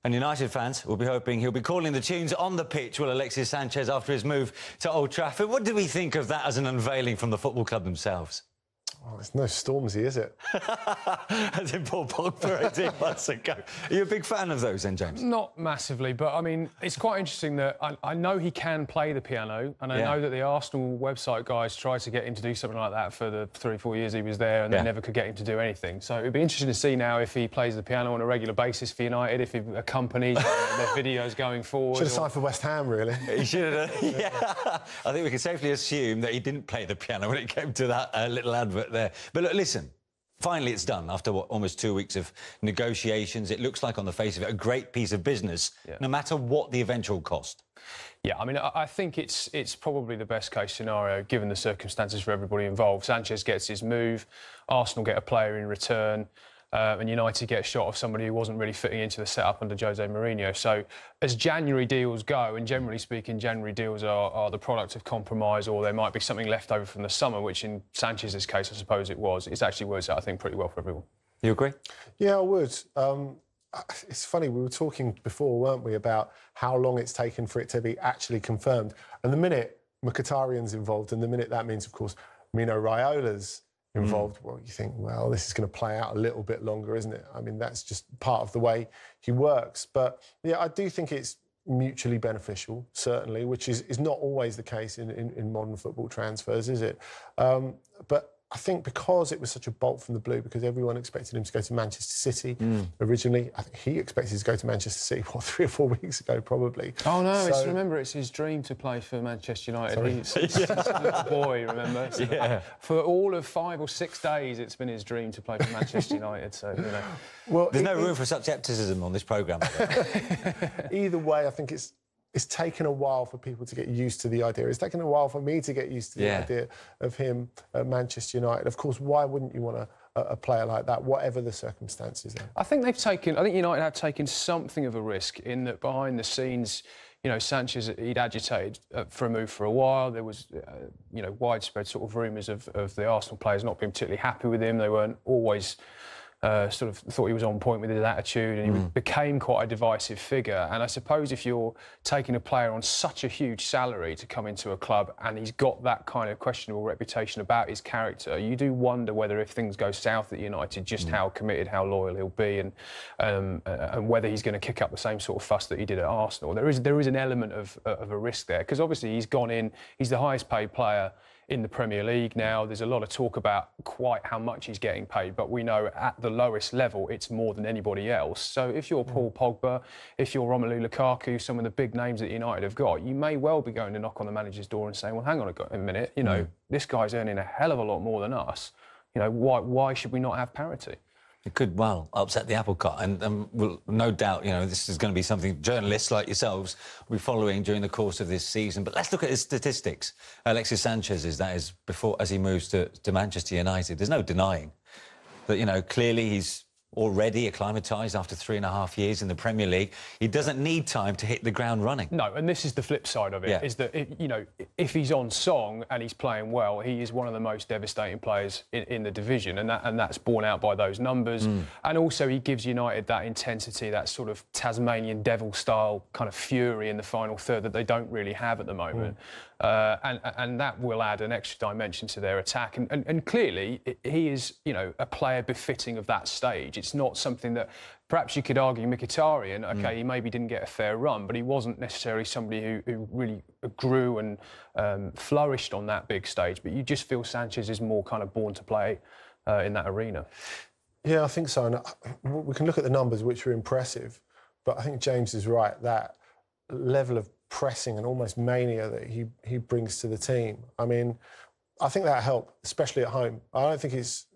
And United fans will be hoping he'll be calling the tunes on the pitch, will Alexis Sanchez, after his move to Old Trafford. What do we think of that as an unveiling from the football club themselves? Oh, it's no Stormzy, is it? As in Paul Pogba 18 months ago. Are you a big fan of those then, James? Not massively, but I mean, it's quite interesting that I know he can play the piano, and I know that the Arsenal website guys tried to get him to do something like that for the 3-4 years he was there, and they never could get him to do anything. So it'd be interesting to see now if he plays the piano on a regular basis for United, if he accompanies their videos going forward. Should have signed for West Ham, really. He should have. Yeah. I think we can safely assume that he didn't play the piano when it came to that little advert there. But look, listen. Finally, it's done after almost 2 weeks of negotiations. It looks like, on the face of it, a great piece of business, no matter what the eventual cost. Yeah, I mean, I think it's probably the best case scenario given the circumstances for everybody involved. Sanchez gets his move, Arsenal get a player in return, and United get a shot of somebody who wasn't really fitting into the setup under Jose Mourinho. So, as January deals go, and generally speaking, January deals are the product of compromise, or there might be something left over from the summer, which in Sanchez's case, I suppose it was. It's actually works out, I think, pretty well for everyone. You agree? Yeah, I would. It's funny, we were talking before, weren't we, about how long it's taken for it to be actually confirmed. And the minute Mkhitaryan's involved, and the minute that means, of course, Mino Raiola's involved, well, you think, well, this is going to play out a little bit longer, isn't it? I mean, that's just part of the way he works. But, yeah, I do think it's mutually beneficial, certainly, which is not always the case in modern football transfers, is it? But I think because it was such a bolt from the blue, because everyone expected him to go to Manchester City originally, I think he expected to go to Manchester City, 3 or 4 weeks ago, probably. Oh, no, remember, it's his dream to play for Manchester United. He's a little boy, remember? So for all of 5 or 6 days, it's been his dream to play for Manchester United, so, you know. Well, there's no room for such skepticism on this programme. Either way, I think it's taken a while for people to get used to the idea. It's taken a while for me to get used to the idea of him at Manchester United. Of course, why wouldn't you want a player like that, whatever the circumstances are? I think United have taken something of a risk in that behind the scenes, you know, Sanchez, he'd agitated for a move for a while. There was, you know, widespread sort of rumours of the Arsenal players not being particularly happy with him. They weren't always sort of thought he was on point with his attitude, and he became quite a divisive figure. And I suppose if you're taking a player on such a huge salary to come into a club and he's got that kind of questionable reputation about his character, you do wonder whether, if things go south at United, just how committed, how loyal he'll be, and whether he's going to kick up the same sort of fuss that he did at Arsenal. There is an element of a risk there, because obviously he's gone in, he's the highest paid player in the Premier League now. There's a lot of talk about quite how much he's getting paid, but we know at the lowest level it's more than anybody else. So if you're Paul Pogba, if you're Romelu Lukaku, some of the big names that United have got, you may well be going to knock on the manager's door and saying, well, hang on a minute, you know, this guy's earning a hell of a lot more than us. You know, why should we not have parity? It could, well, upset the apple cart, and we'll, no doubt, you know, this is going to be something journalists like yourselves will be following during the course of this season. But let's look at his statistics. Alexis Sanchez, that is, before, as he moves to Manchester United, there's no denying that, you know, clearly he's already acclimatised after 3.5 years in the Premier League. He doesn't need time to hit the ground running. No, and this is the flip side of it, is that, you know, if he's on song and he's playing well, he is one of the most devastating players in the division, and that's borne out by those numbers. And also he gives United that intensity, that sort of Tasmanian devil-style kind of fury in the final third that they don't really have at the moment. And that will add an extra dimension to their attack. And clearly, he is, you know, a player befitting of that stage. It's not something that, perhaps you could argue Mkhitaryan, OK, he maybe didn't get a fair run, but he wasn't necessarily somebody who really grew and flourished on that big stage. But you just feel Sanchez is more kind of born to play in that arena. Yeah, I think so. And we can look at the numbers, which are impressive, but I think James is right, that level of pressing and almost mania that he brings to the team. I mean, I think that helped, especially at home. I don't think it's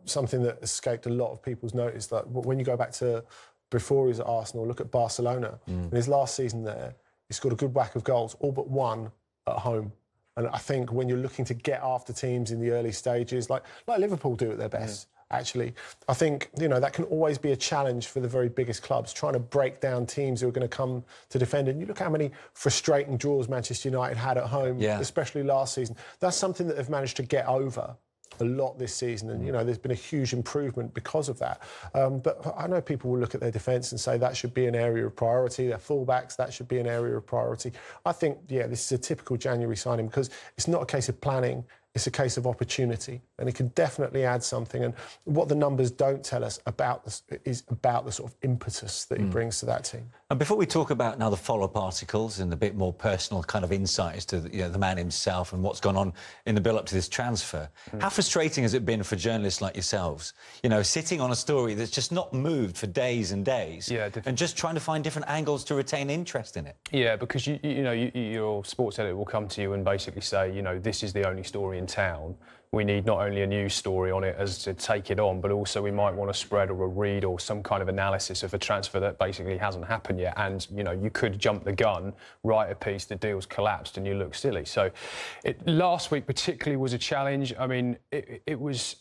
something that escaped a lot of people's notice. That when you go back to before he was at Arsenal, look at Barcelona. In his last season there, he scored a good whack of goals, all but one at home. And I think when you're looking to get after teams in the early stages, like Liverpool do at their best, actually, I think, you know, that can always be a challenge for the very biggest clubs, trying to break down teams who are going to come to defend. And you look how many frustrating draws Manchester United had at home, especially last season. That's something that they've managed to get over. a lot this season, and there's been a huge improvement because of that. But I know people will look at their defence and say that should be an area of priority. Their fullbacks, that should be an area of priority. I think, this is a typical January signing because it's not a case of planning. It's a case of opportunity, and it can definitely add something. And what the numbers don't tell us about this is about the sort of impetus that he brings to that team. And before we talk about now the follow-up articles and a bit more personal kind of insights to the man himself and what's gone on in the build-up to this transfer, how frustrating has it been for journalists like yourselves, sitting on a story that's just not moved for days and days, and just trying to find different angles to retain interest in it? Yeah, because your sports editor will come to you and basically say, this is the only story in town. We need not only a news story on it as to take it on, but also we might want a spread or a read or some kind of analysis of a transfer that basically hasn't happened yet. And, you could jump the gun, write a piece, the deal's collapsed and you look silly. So last week particularly was a challenge. I mean, it was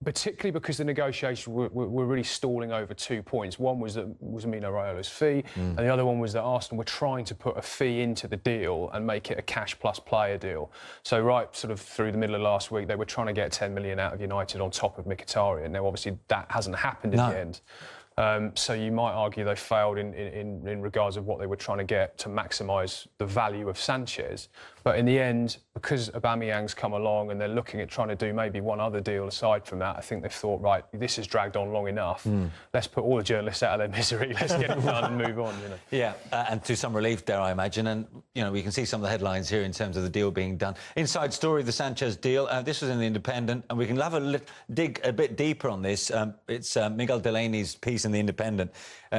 particularly because the negotiations were really stalling over 2 points. One was Mino Raiola's fee, and the other one was that Arsenal were trying to put a fee into the deal and make it a cash plus player deal. So right sort of through the middle of last week, they were trying to get 10 million out of United on top of Mkhitaryan. Now, obviously, that hasn't happened in the end. So you might argue they failed in regards of what they were trying to get to maximise the value of Sanchez. But in the end, because Aubameyang's come along and they're looking at trying to do maybe one other deal aside from that, I think they've thought, right, this has dragged on long enough. Let's put all the journalists out of their misery. Let's get it done and move on. Yeah, and to some relief, dare I imagine. And, we can see some of the headlines here in terms of the deal being done. Inside story of the Sanchez deal. This was in The Independent, and we can have dig a bit deeper on this. It's Miguel Delaney's piece in The Independent.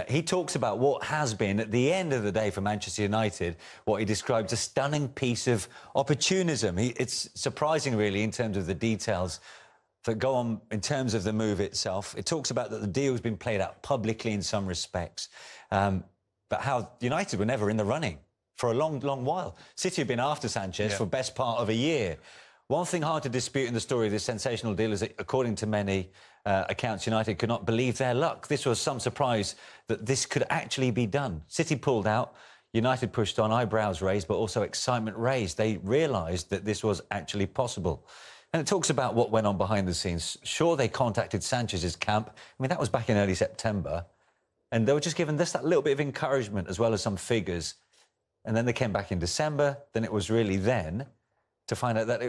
He talks about what has been, at the end of the day for Manchester United, what he describes a stunning piece of opportunism. It's surprising, really, in terms of the details that go on in terms of the move itself. It talks about that the deal has been played out publicly in some respects, but how United were never in the running for a long, long while. City have been after Sanchez for the best part of a year. One thing hard to dispute in the story of this sensational deal is that, according to many accounts, United could not believe their luck. This was some surprise that this could actually be done. City pulled out, United pushed on, eyebrows raised, but also excitement raised. They realised that this was actually possible. And it talks about what went on behind the scenes. Sure, they contacted Sanchez's camp. I mean, that was back in early September. And they were just given this that little bit of encouragement as well as some figures. And then they came back in December. Then it was really then to find out that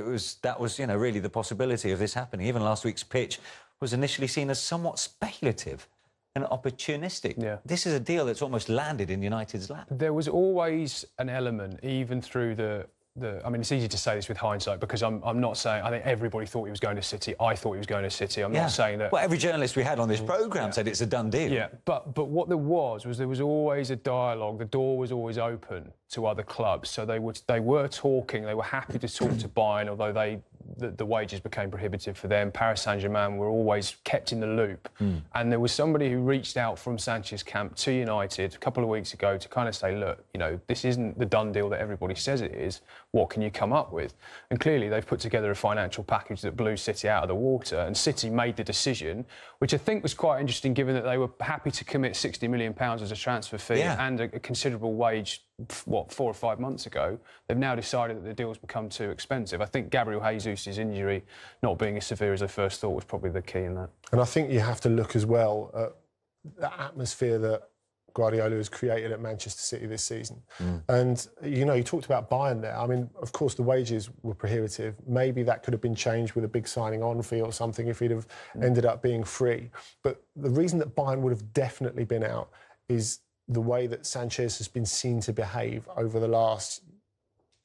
that was really the possibility of this happening. Even last week's pitch was initially seen as somewhat speculative and opportunistic. Yeah. This is a deal that's almost landed in United's lap. There was always an element, even through I mean, it's easy to say this with hindsight because I'm not saying... I think everybody thought he was going to City. I thought he was going to City. I'm not saying that... Well, every journalist we had on this programme said it's a done deal. Yeah, but what there was there was always a dialogue. The door was always open to other clubs. So they were talking. They were happy to talk to Bayern, although the wages became prohibitive for them. Paris Saint-Germain were always kept in the loop. And there was somebody who reached out from Sanchez's camp to United a couple of weeks ago to kind of say, look, this isn't the done deal that everybody says it is. What can you come up with? And clearly they've put together a financial package that blew City out of the water, and City made the decision, which I think was quite interesting given that they were happy to commit £60 million as a transfer fee and a considerable wage, 4 or 5 months ago. They've now decided that the deal's become too expensive. I think Gabriel Jesus' injury not being as severe as they first thought was probably the key in that. And I think you have to look as well at the atmosphere that Guardiola has created at Manchester City this season. And, you talked about Bayern there. I mean, of course, the wages were prohibitive. Maybe that could have been changed with a big signing on fee or something if he'd have ended up being free. But the reason that Bayern would have definitely been out is the way that Sanchez has been seen to behave over the last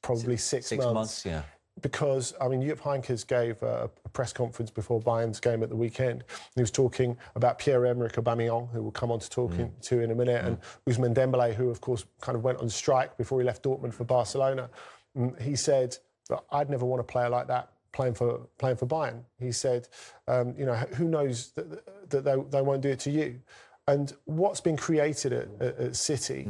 probably 6 months. Yeah. Because, I mean, Jupp Heynckes gave a press conference before Bayern's game at the weekend. He was talking about Pierre-Emerick Aubameyang, who we'll come on to talking to in a minute, and Ousmane Dembélé, who, of course, kind of went on strike before he left Dortmund for Barcelona. He said, I'd never want a player like that playing for Bayern. He said, who knows that they won't do it to you. And what's been created at City,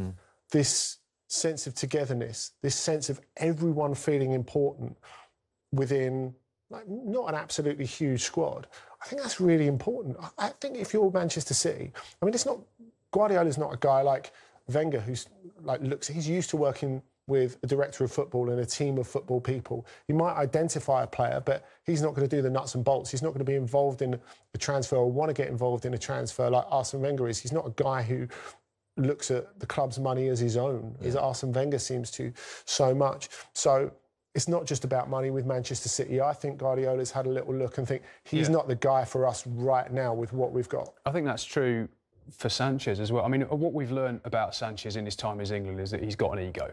this sense of togetherness, this sense of everyone feeling important within not an absolutely huge squad, I think that's really important. I think if you're Manchester City, I mean, Guardiola's not a guy like Wenger who's he's used to working with a director of football and a team of football people. He might identify a player, but he's not going to do the nuts and bolts. He's not going to be involved in a transfer or want to get involved in a transfer like Arsene Wenger is. He's not a guy who looks at the club's money as his own, as Arsene Wenger seems to so much. So it's not just about money with Manchester City. I think Guardiola's had a little look and think he's not the guy for us right now with what we've got. I think that's true for Sanchez as well. I mean, what we've learned about Sanchez in his time as England is that he's got an ego.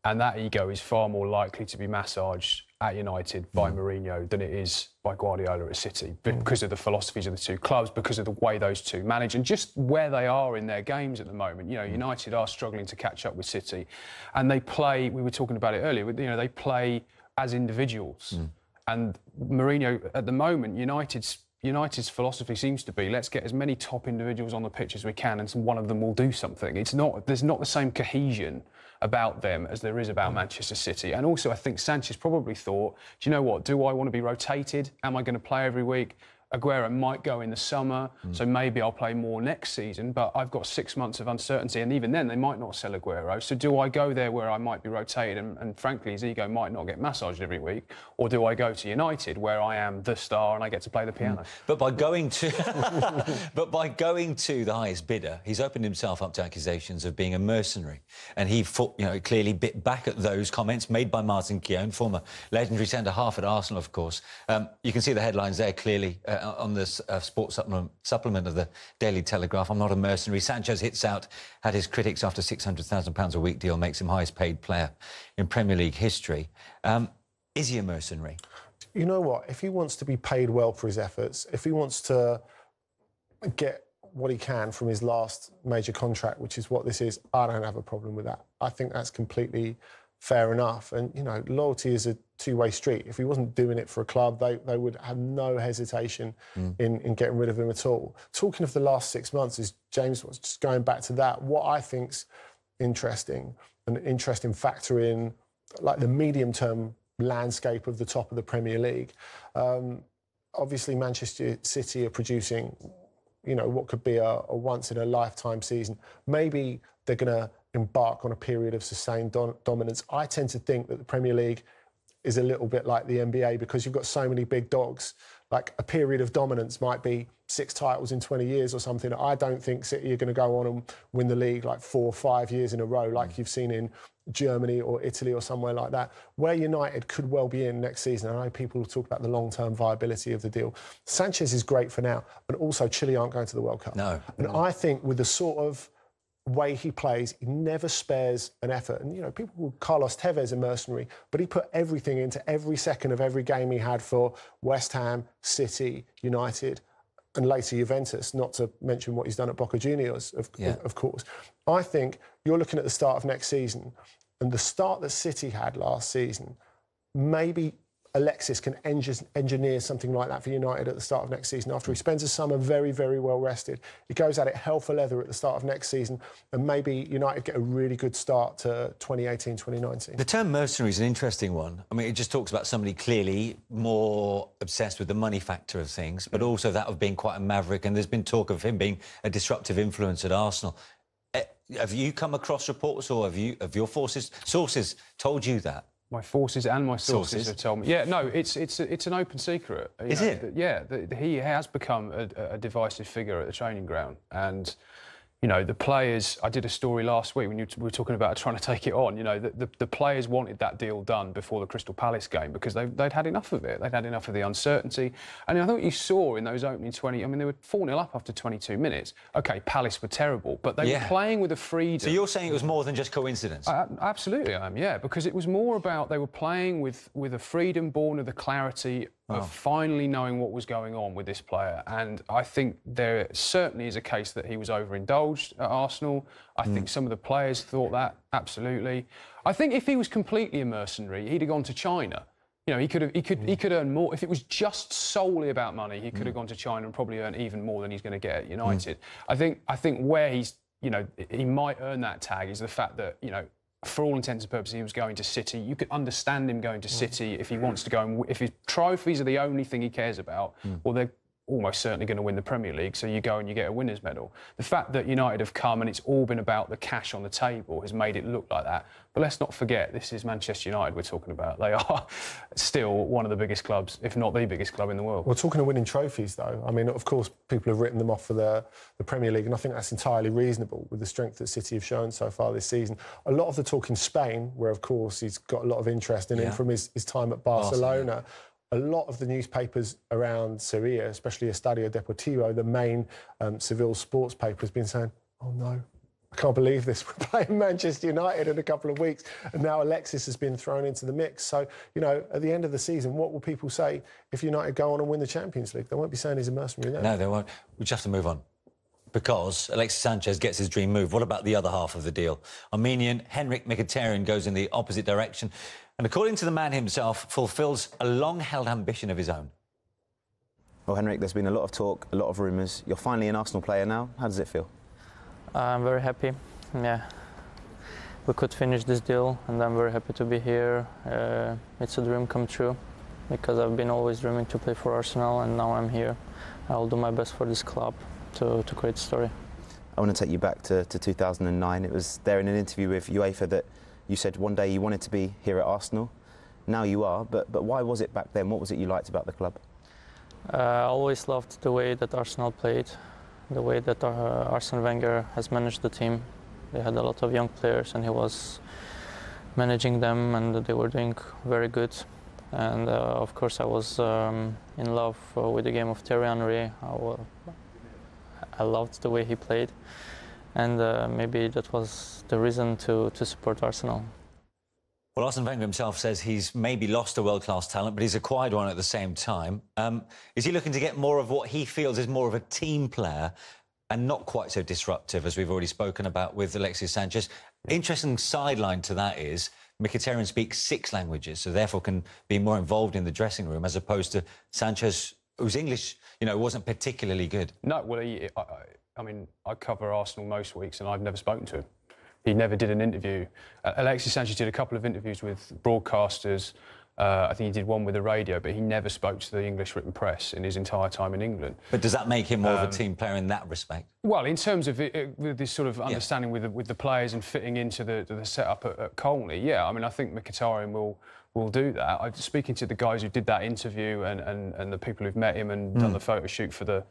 And that ego is far more likely to be massaged at United by Mourinho than it is by Guardiola at City, because of the philosophies of the two clubs, because of the way those two manage, and just where they are in their games at the moment. You know, United are struggling to catch up with City, and they play. We were talking about it earlier. You know, they play as individuals, and Mourinho at the moment, United's philosophy seems to be, let's get as many top individuals on the pitch as we can, and one of them will do something. There's not the same cohesion about them as there is about Manchester City. And also, I think Sanchez probably thought, do you know what? Do I want to be rotated? Am I going to play every week? Aguero might go in the summer, so maybe I'll play more next season, but I've got 6 months of uncertainty, and even then they might not sell Aguero. So do I go there where I might be rotated and frankly his ego might not get massaged every week, or do I go to United where I am the star and I get to play the piano? But by going to the highest bidder, he's opened himself up to accusations of being a mercenary, and he clearly bit back at those comments made by Martin Keown, former legendary centre-half at Arsenal, of course. You can see the headlines there clearly. On the sports supplement of the Daily Telegraph. I'm not a mercenary. Sanchez hits out at his critics after £600,000 a week deal makes him highest paid player in Premier League history. Is he a mercenary? You know what? If he wants to be paid well for his efforts, if he wants to get what he can from his last major contract, which is what this is, I don't have a problem with that. I think that's completely fair enough. And, you know, loyalty is a two-way street. If he wasn't doing it for a club, they would have no hesitation in getting rid of him at all. Talking of the last 6 months, as James was just going back to that, what I think's interesting, an interesting factor in like the medium-term landscape of the top of the Premier League. Obviously, Manchester City are producing, you know, what could be a once-in-a-lifetime season. Maybe they're going to embark on a period of sustained dominance. I tend to think that the Premier League is a little bit like the NBA because you've got so many big dogs. Like a period of dominance might be 6 titles in 20 years or something. I don't think City are going to go on and win the league like 4 or 5 years in a row like you've seen in Germany or Italy or somewhere like that. Where United could well be in next season, I know people will talk about the long-term viability of the deal. Sanchez is great for now, but also Chile aren't going to the World Cup. No. And I think with the sort of way he plays, he never spares an effort. And, you know, people call Carlos Tevez a mercenary, but he put everything into every second of every game he had for West Ham, City, United, and later Juventus, not to mention what he's done at Boca Juniors, of course. I think you're looking at the start of next season, and the start that City had last season, maybe Alexis can engineer something like that for United at the start of next season. After he spends a summer very, very well rested, he goes at it hell for leather at the start of next season, and maybe United get a really good start to 2018, 2019. The term mercenary is an interesting one. I mean, it just talks about somebody clearly more obsessed with the money factor of things, but also that of being quite a maverick, and there's been talk of him being a disruptive influence at Arsenal. Have you come across reports, or have your sources told you that? My forces and my sources have told me. Yeah, no, it's an open secret. Is it? Yeah, he has become a divisive figure at the training ground, and you know the players. I did a story last week when we were talking about trying to take it on. You know, the players wanted that deal done before the Crystal Palace game because they'd had enough of it. They'd had enough of the uncertainty, and I think you saw in those opening 20. I mean, they were 4-0 up after 22 minutes. OK, Palace were terrible, but they were playing with a freedom. So you're saying it was more than just coincidence? Absolutely, I am. Yeah, because it was more about they were playing with a freedom born of the clarity of finally knowing what was going on with this player. And I think there certainly is a case that he was overindulged at Arsenal. I think some of the players thought that, absolutely. I think if he was completely a mercenary, he'd have gone to China. You know, he could earn more. If it was just solely about money, he could have gone to China and probably earn even more than he's going to get at United. I think where he's, you know, he might earn that tag is the fact that, you know, for all intents and purposes, he was going to City. You could understand him going to City if he wants to go, and if his trophies are the only thing he cares about, or almost certainly going to win the Premier League, so you go and you get a winner's medal. The fact that United have come and it's all been about the cash on the table has made it look like that. But let's not forget, this is Manchester United we're talking about. They are still one of the biggest clubs, if not the biggest club in the world. Well, talking of winning trophies, though, I mean, of course, people have written them off for the Premier League, and I think that's entirely reasonable with the strength that City have shown so far this season. A lot of the talk in Spain, where, of course, he's got a lot of interest in him from his time at Barcelona. A lot of the newspapers around Sevilla, especially Estadio Deportivo, the main Seville sports paper, has been saying, oh, no, I can't believe this. We're playing Manchester United in a couple of weeks, and now Alexis has been thrown into the mix. So, you know, at the end of the season, what will people say if United go on and win the Champions League? They won't be saying he's a mercenary then. No, they won't. We just have to move on. Because Alexis Sanchez gets his dream move. What about the other half of the deal? Armenian Henrik Mkhitaryan goes in the opposite direction and, according to the man himself, fulfills a long-held ambition of his own. Well, Henrik, there's been a lot of talk, a lot of rumours. You're finally an Arsenal player now. How does it feel? I'm very happy. Yeah, we could finish this deal, and I'm very happy to be here. It's a dream come true because I've been always dreaming to play for Arsenal, and now I'm here. I'll do my best for this club to create a story. I want to take you back to 2009. It was there in an interview with UEFA that you said one day you wanted to be here at Arsenal. Now you are, but why was it back then? What was it you liked about the club? I always loved the way that Arsenal played, the way that Arsene Wenger has managed the team. They had a lot of young players and he was managing them, and they were doing very good. And of course I was in love with the game of Thierry Henry. I loved the way he played, and maybe that was the reason to support Arsenal. Well, Arsene Wenger himself says he's maybe lost a world-class talent, but he's acquired one at the same time. Is he looking to get more of what he feels is more of a team player and not quite so disruptive, as we've already spoken about with Alexis Sanchez? Interesting sideline to that is Mkhitaryan speaks 6 languages, so therefore can be more involved in the dressing room, as opposed to Sanchez, whose English, you know, wasn't particularly good. No, well, I mean, I cover Arsenal most weeks and I've never spoken to him. He never did an interview. Alexis Sanchez did a couple of interviews with broadcasters. I think he did one with the radio, but he never spoke to the English written press in his entire time in England. But does that make him more of a team player in that respect? Well, in terms of this sort of understanding with the players and fitting into the setup at Colney, yeah. I mean, I think Mkhitaryan will do that. Speaking to the guys who did that interview and the people who've met him and done the photo shoot for the,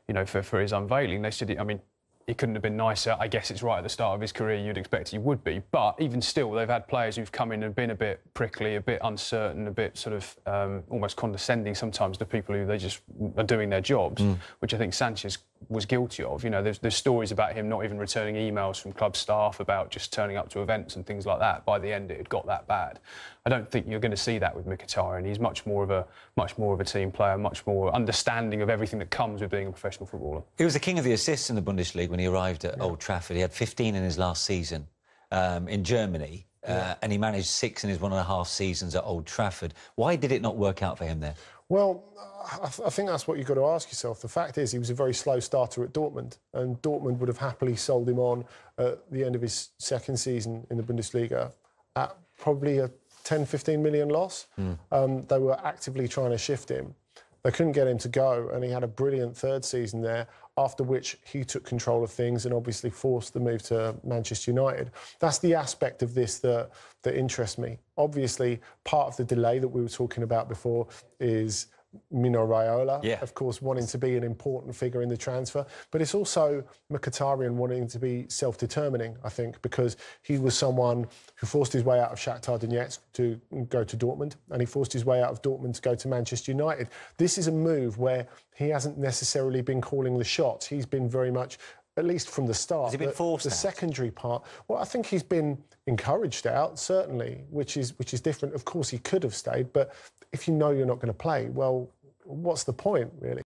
you know, for his unveiling, they said, I mean, he couldn't have been nicer. I guess it's right at the start of his career, you'd expect he would be. But even still, they've had players who've come in and been a bit prickly, a bit uncertain, a bit sort of almost condescending sometimes to people who they just are doing their jobs, which I think Sanchez was guilty of. You know, there's stories about him not even returning emails from club staff about just turning up to events and things like that. By the end, it had got that bad. I don't think you're going to see that with Mkhitaryan. He's much more of a team player, much more understanding of everything that comes with being a professional footballer. He was the king of the assists in the Bundesliga when he arrived at Old Trafford. He had 15 in his last season in Germany, and he managed 6 in his 1.5 seasons at Old Trafford. Why did it not work out for him there? Well, I think that's what you've got to ask yourself. The fact is, he was a very slow starter at Dortmund, and Dortmund would have happily sold him on at the end of his second season in the Bundesliga at probably a 10, 15 million loss. They were actively trying to shift him. They couldn't get him to go, and he had a brilliant third season there, after which he took control of things and obviously forced the move to Manchester United. That's the aspect of this that interests me. Obviously, part of the delay that we were talking about before is Mino Raiola, of course, wanting to be an important figure in the transfer. But it's also Mkhitaryan wanting to be self-determining, I think, because he was someone who forced his way out of Shakhtar Donetsk to go to Dortmund, and he forced his way out of Dortmund to go to Manchester United. This is a move where he hasn't necessarily been calling the shots. He's been very much, at least from the start, has he been forced the out? Secondary part. Well, I think he's been encouraged out, certainly, which is different. Of course, he could have stayed, but if you know you're not going to play, well, what's the point, really?